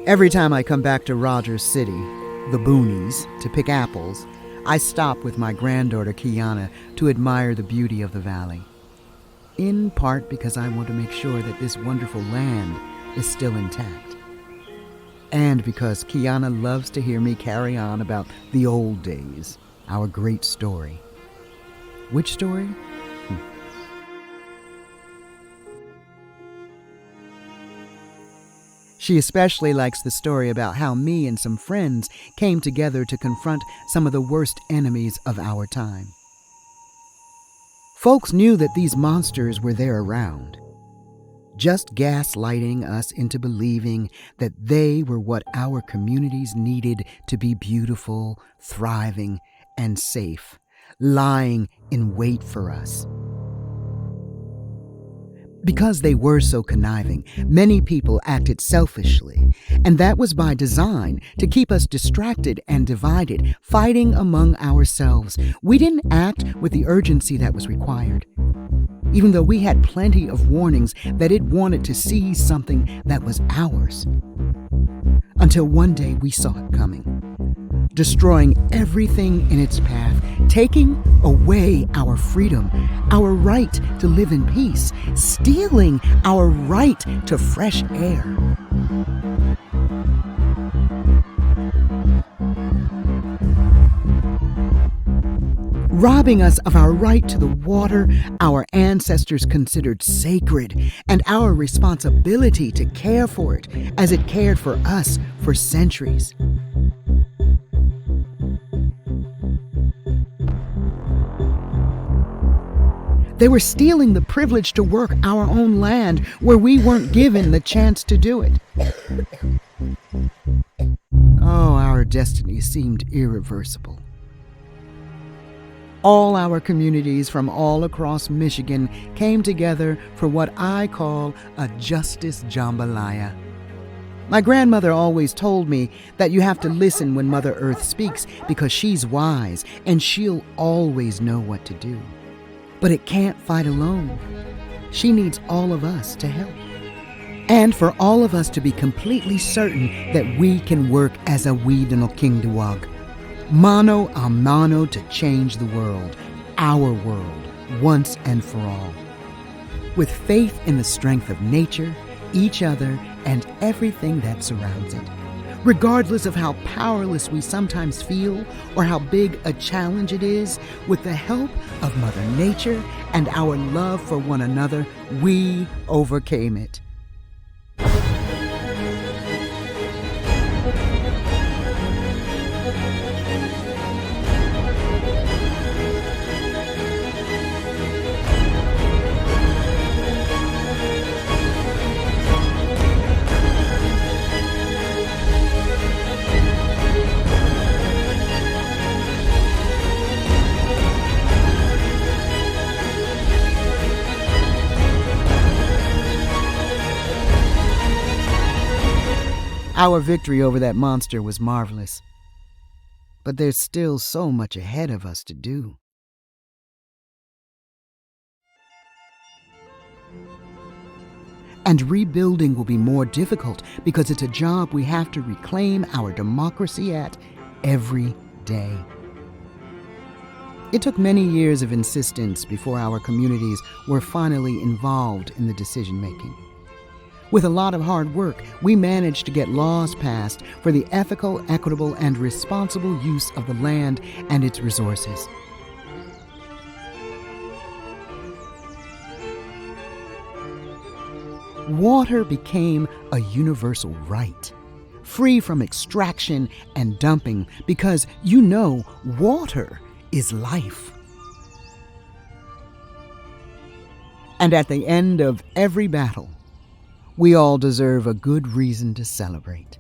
Every time I come back to Rogers City, the boonies, to pick apples, I stop with my granddaughter Kiana to admire the beauty of the valley. In part because I want to make sure that this wonderful land is still intact. And because Kiana loves to hear me carry on about the old days, our great story. Which story? She especially likes the story about how me and some friends came together to confront some of the worst enemies of our time. Folks knew that these monsters were there around, just gaslighting us into believing that they were what our communities needed to be beautiful, thriving, and safe, lying in wait for us. Because they were so conniving, many people acted selfishly, and that was by design to keep us distracted and divided, fighting among ourselves. We didn't act with the urgency that was required, even though we had plenty of warnings that it wanted to seize something that was ours. Until one day we saw it coming, destroying everything in its path, taking away our freedom, our right to live in peace, stealing our right to fresh air. Robbing us of our right to the water our ancestors considered sacred and our responsibility to care for it as it cared for us for centuries. They were stealing the privilege to work our own land where we weren't given the chance to do it. Oh, our destiny seemed irreversible. All our communities from all across Michigan came together for what I call a justice jambalaya. My grandmother always told me that you have to listen when Mother Earth speaks because she's wise and she'll always know what to do. But it can't fight alone. She needs all of us to help. And for all of us to be completely certain that we can work as a Weedinokingdawag, mano a mano to change the world, our world, once and for all. With faith in the strength of nature, each other, and everything that surrounds it. Regardless of how powerless we sometimes feel or how big a challenge it is, with the help of Mother Nature and our love for one another, we overcame it. Our victory over that monster was marvelous. But there's still so much ahead of us to do. And rebuilding will be more difficult because it's a job we have to reclaim our democracy at every day. It took many years of insistence before our communities were finally involved in the decision-making. With a lot of hard work, we managed to get laws passed for the ethical, equitable, and responsible use of the land and its resources. Water became a universal right, free from extraction and dumping, because water is life. And at the end of every battle, we all deserve a good reason to celebrate.